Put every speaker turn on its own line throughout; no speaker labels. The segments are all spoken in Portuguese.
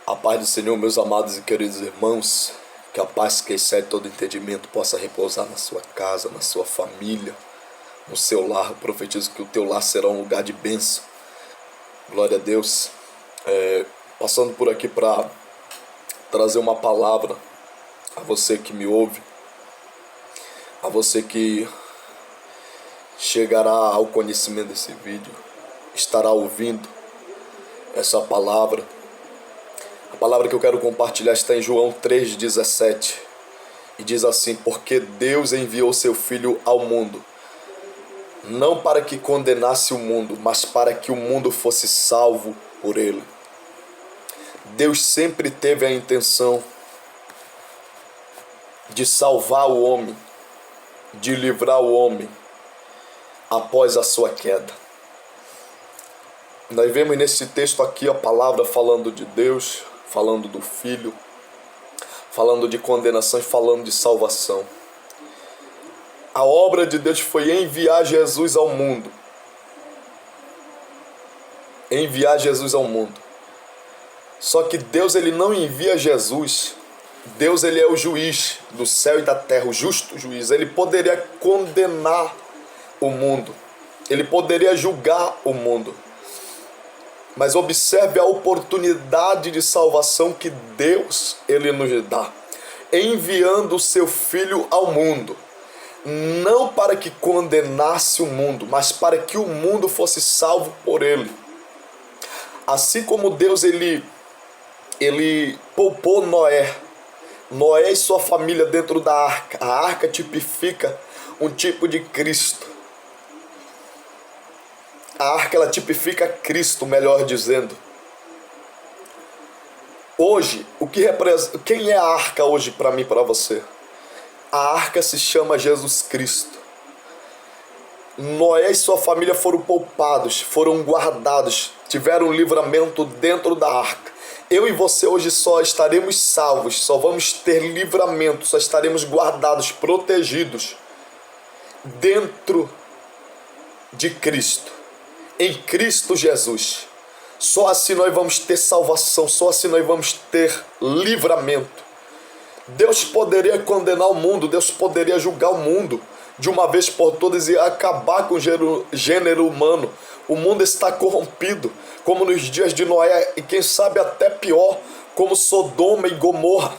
A paz do Senhor, meus amados e queridos irmãos, que a paz que excede todo entendimento possa repousar na sua casa, na sua família, no seu lar. Eu profetizo que o teu lar será um lugar de bênção. Glória a Deus. Passando por aqui para trazer uma palavra a você que me ouve, a você que chegará ao conhecimento desse vídeo, estará ouvindo essa palavra. A palavra que eu quero compartilhar está em João 3,17 e diz assim: porque Deus enviou seu Filho ao mundo, não para que condenasse o mundo, mas para que o mundo fosse salvo por ele. Deus sempre teve a intenção de salvar o homem, de livrar o homem após a sua queda. Nós vemos nesse texto aqui a palavra falando de Deus, falando do Filho, falando de condenação e falando de salvação. A obra de Deus foi enviar Jesus ao mundo. Enviar Jesus ao mundo. Só que Deus, ele não envia Jesus. Deus, ele é o juiz do céu e da terra, o justo juiz. Ele poderia condenar o mundo. Ele poderia julgar o mundo. Mas observe a oportunidade de salvação que Deus, ele nos dá, enviando o seu Filho ao mundo, não para que condenasse o mundo, mas para que o mundo fosse salvo por ele. Assim como Deus, ele poupou Noé e sua família dentro da arca. A arca tipifica um tipo de Cristo. A arca, ela tipifica Cristo, melhor dizendo. Hoje, quem é a arca hoje para mim e para você? A arca se chama Jesus Cristo. Noé e sua família foram poupados, foram guardados, tiveram livramento dentro da arca. Eu e você hoje só estaremos salvos, só vamos ter livramento, só estaremos guardados, protegidos dentro de Cristo. Em Cristo Jesus. Só assim nós vamos ter salvação, só assim nós vamos ter livramento. Deus poderia condenar o mundo, Deus poderia julgar o mundo de uma vez por todas e acabar com o gênero humano. O mundo está corrompido, como nos dias de Noé, e quem sabe até pior, como Sodoma e Gomorra.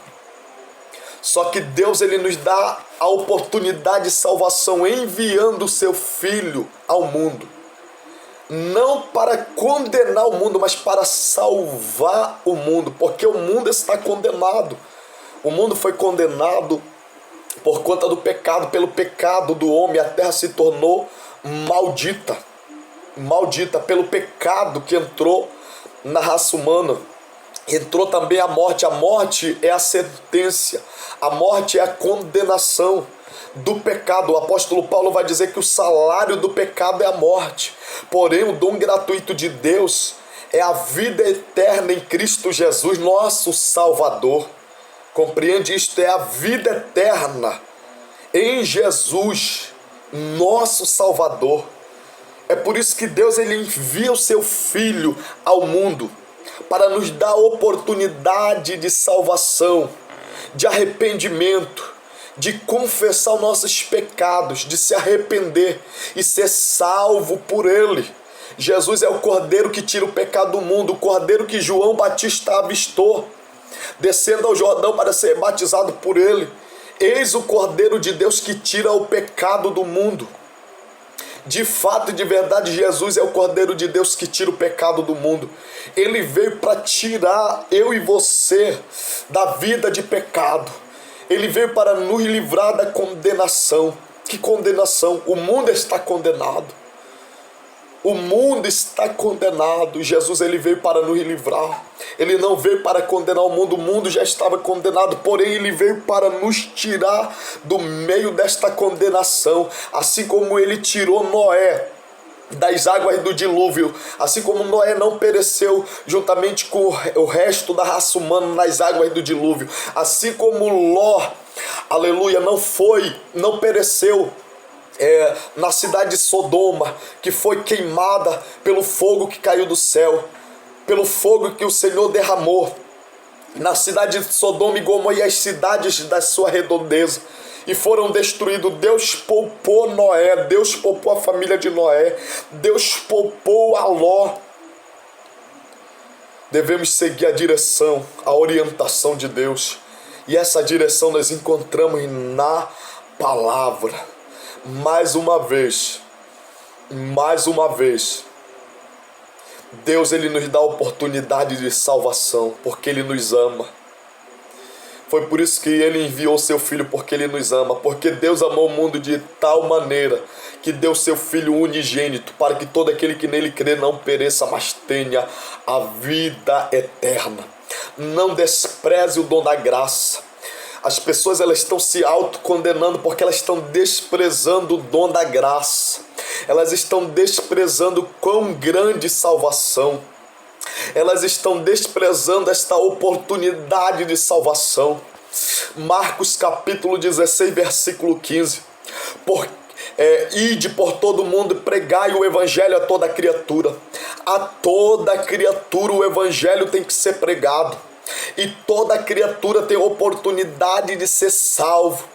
Só que Deus, ele nos dá a oportunidade de salvação enviando o seu Filho ao mundo. Não para condenar o mundo, mas para salvar o mundo, porque o mundo está condenado. O mundo foi condenado por conta do pecado, pelo pecado do homem. A terra se tornou maldita, pelo pecado que entrou na raça humana. Entrou também a morte. A morte é a sentença, a morte é a condenação do pecado. O apóstolo Paulo vai dizer que o salário do pecado é a morte, porém o dom gratuito de Deus é a vida eterna em Cristo Jesus, nosso Salvador. Compreende? Isto é a vida eterna em Jesus, nosso Salvador. É por isso que Deus, ele envia o seu Filho ao mundo para nos dar a oportunidade de salvação, de arrependimento, de confessar os nossos pecados, de se arrepender e ser salvo por ele. Jesus é o Cordeiro que tira o pecado do mundo, o Cordeiro que João Batista avistou, descendo ao Jordão para ser batizado por ele. Eis o Cordeiro de Deus que tira o pecado do mundo. De fato e de verdade, Jesus é o Cordeiro de Deus que tira o pecado do mundo. Ele veio para tirar eu e você da vida de pecado. Ele veio para nos livrar da condenação. Que condenação? O mundo está condenado. O mundo está condenado. Jesus, ele veio para nos livrar. Ele não veio para condenar o mundo já estava condenado. Porém, ele veio para nos tirar do meio desta condenação. Assim como ele tirou Noé das águas do dilúvio, assim como Noé não pereceu juntamente com o resto da raça humana nas águas do dilúvio, assim como Ló, aleluia, não pereceu na cidade de Sodoma, que foi queimada pelo fogo que caiu do céu, pelo fogo que o Senhor derramou. na cidade de Sodoma e Gomorra e as cidades da sua redondeza, e foram destruídos. Deus poupou Noé, Deus poupou a família de Noé, Deus poupou a Ló. Devemos seguir a direção, a orientação de Deus, e essa direção nós encontramos na palavra. Mais uma vez, Deus ele nos dá a oportunidade de salvação, porque Ele nos ama. Foi por isso que Ele enviou seu Filho, porque Ele nos ama. Porque Deus amou o mundo de tal maneira que deu seu Filho unigênito, para que todo aquele que nele crê não pereça, mas tenha a vida eterna. Não despreze o dom da graça. As pessoas elas estão se autocondenando porque elas estão desprezando o dom da graça. Elas estão desprezando quão grande salvação. Elas estão desprezando esta oportunidade de salvação. Marcos capítulo 16, versículo 15. Ide por todo mundo, pregai o evangelho a toda criatura. A toda criatura o evangelho tem que ser pregado. E toda criatura tem oportunidade de ser salvo.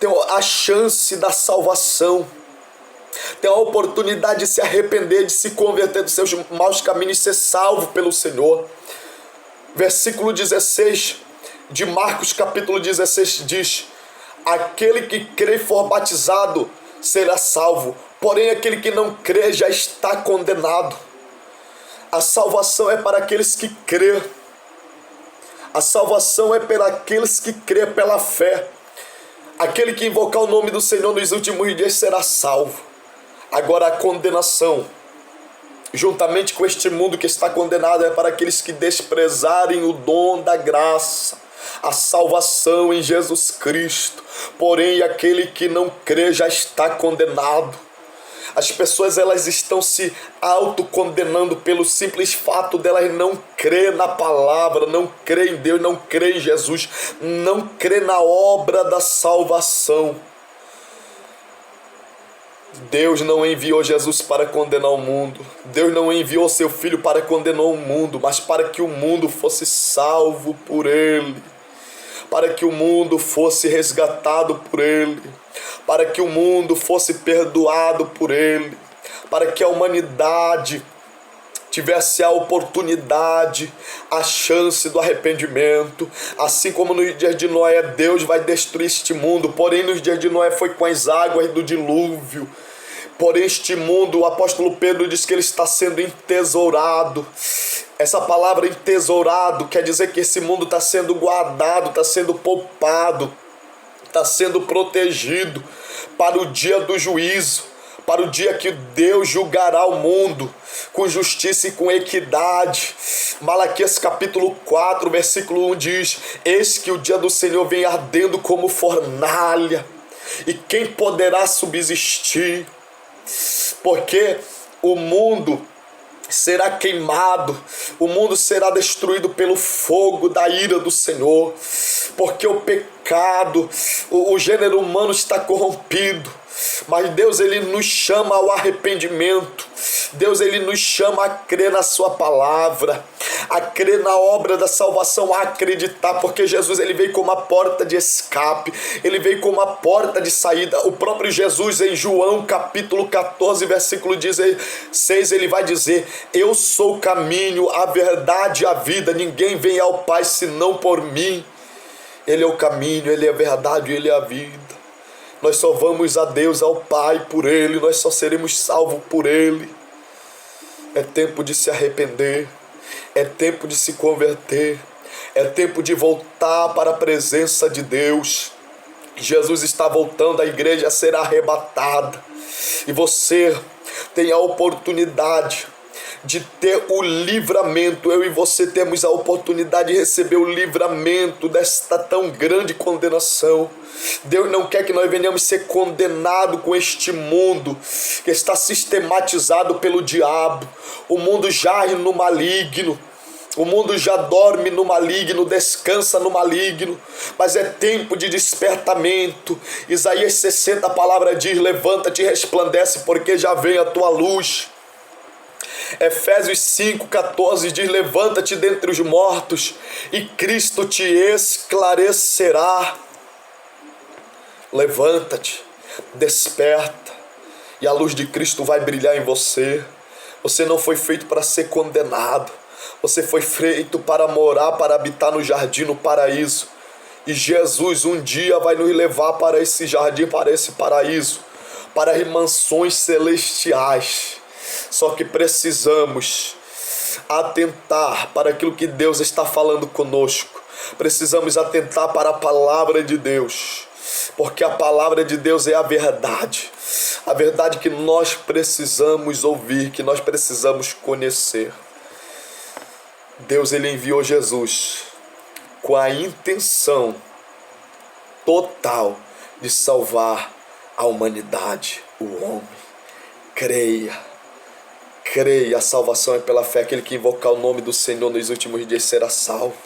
Tem a chance da salvação. Tem a oportunidade de se arrepender, de se converter dos seus maus caminhos e ser salvo pelo Senhor. Versículo 16 de Marcos capítulo 16 diz: aquele que crê e for batizado será salvo, porém aquele que não crê já está condenado. A salvação é para aqueles que crê. A salvação é para aqueles que crê pela fé. Aquele que invocar o nome do Senhor nos últimos dias será salvo. Agora a condenação, juntamente com este mundo que está condenado, é para aqueles que desprezarem o dom da graça, a salvação em Jesus Cristo. Porém, aquele que não crê já está condenado. As pessoas elas estão se autocondenando pelo simples fato delas não crer na palavra, não crer em Deus, não crer em Jesus, não crer na obra da salvação. Deus não enviou Jesus para condenar o mundo. Deus não enviou seu Filho para condenar o mundo, mas para que o mundo fosse salvo por Ele. Para que o mundo fosse resgatado por Ele. Para que o mundo fosse perdoado por Ele. Para que a humanidade tivesse a oportunidade, a chance do arrependimento. Assim como nos dias de Noé, Deus vai destruir este mundo. Porém, nos dias de Noé foi com as águas do dilúvio. Porém, este mundo, o apóstolo Pedro diz que ele está sendo entesourado. Essa palavra entesourado quer dizer que esse mundo está sendo guardado, está sendo poupado, está sendo protegido para o dia do juízo, para o dia que Deus julgará o mundo com justiça e com equidade. Malaquias capítulo 4, versículo 1 diz: eis que o dia do Senhor vem ardendo como fornalha, e quem poderá subsistir? Porque o mundo será queimado, o mundo será destruído pelo fogo da ira do Senhor, porque o pecado, o gênero humano está corrompido. Mas Deus ele nos chama ao arrependimento. Deus ele nos chama a crer na sua palavra, a crer na obra da salvação, a acreditar, porque Jesus ele veio como uma porta de escape, ele veio como uma porta de saída. O próprio Jesus em João capítulo 14 versículo 16 ele vai dizer: eu sou o caminho, a verdade e a vida, ninguém vem ao Pai senão por mim. Ele é o caminho, ele é a verdade, ele é a vida. Nós só vamos a Deus, ao Pai, por Ele. Nós só seremos salvos por Ele. É tempo de se arrepender. É tempo de se converter. É tempo de voltar para a presença de Deus. Jesus está voltando, a igreja será arrebatada. E você tem a oportunidade de ter o livramento. Eu e você temos a oportunidade de receber o livramento desta tão grande condenação. Deus não quer que nós venhamos ser condenados com este mundo que está sistematizado pelo diabo. O mundo jaz no maligno. O mundo já dorme no maligno, descansa no maligno, mas é tempo de despertamento. Isaías 60, a palavra diz: levanta-te e resplandece, porque já vem a tua luz. Efésios 5,14 diz: levanta-te dentre os mortos e Cristo te esclarecerá. Levanta-te, desperta, e a luz de Cristo vai brilhar em você. Você não foi feito para ser condenado. Você foi feito para morar, para habitar no jardim, no paraíso. E Jesus um dia vai nos levar para esse jardim, para esse paraíso, para as mansões celestiais. Só que precisamos atentar para aquilo que Deus está falando conosco. Precisamos atentar para a palavra de Deus, porque a palavra de Deus é a verdade que nós precisamos ouvir, que nós precisamos conhecer. Deus, ele enviou Jesus com a intenção total de salvar a humanidade, o homem. Creia, a salvação é pela fé. Aquele que invocar o nome do Senhor nos últimos dias será salvo.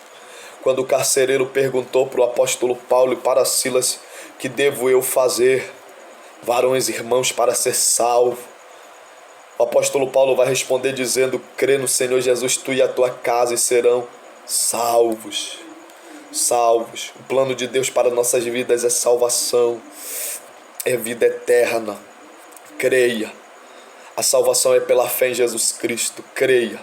Quando o carcereiro perguntou para o apóstolo Paulo e para Silas: que devo eu fazer, varões e irmãos, para ser salvo? O apóstolo Paulo vai responder dizendo: crê no Senhor Jesus, tu e a tua casa, e serão salvos. O plano de Deus para nossas vidas é salvação, é vida eterna. Creia. A salvação é pela fé em Jesus Cristo. Creia.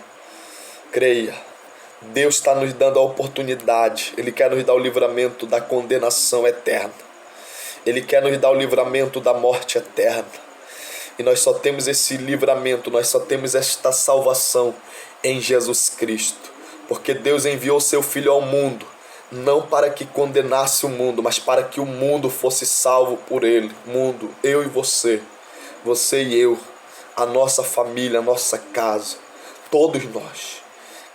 Deus está nos dando a oportunidade. Ele quer nos dar o livramento da condenação eterna. Ele quer nos dar o livramento da morte eterna. E nós só temos esse livramento, nós só temos esta salvação em Jesus Cristo. Porque Deus enviou seu Filho ao mundo, não para que condenasse o mundo, mas para que o mundo fosse salvo por ele. Mundo, eu e você e eu, a nossa família, a nossa casa, todos nós.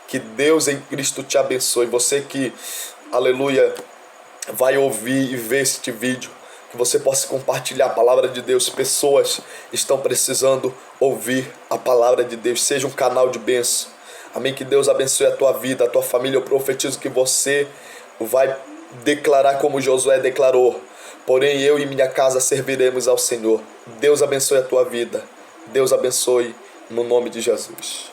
Que Deus em Cristo te abençoe. Você que, aleluia, vai ouvir e ver este vídeo, que você possa compartilhar a palavra de Deus. Pessoas estão precisando ouvir a palavra de Deus. Seja um canal de bênção. Amém. Que Deus abençoe a tua vida, a tua família. Eu profetizo que você vai declarar como Josué declarou: porém eu e minha casa serviremos ao Senhor. Deus abençoe a tua vida. Deus abençoe no nome de Jesus.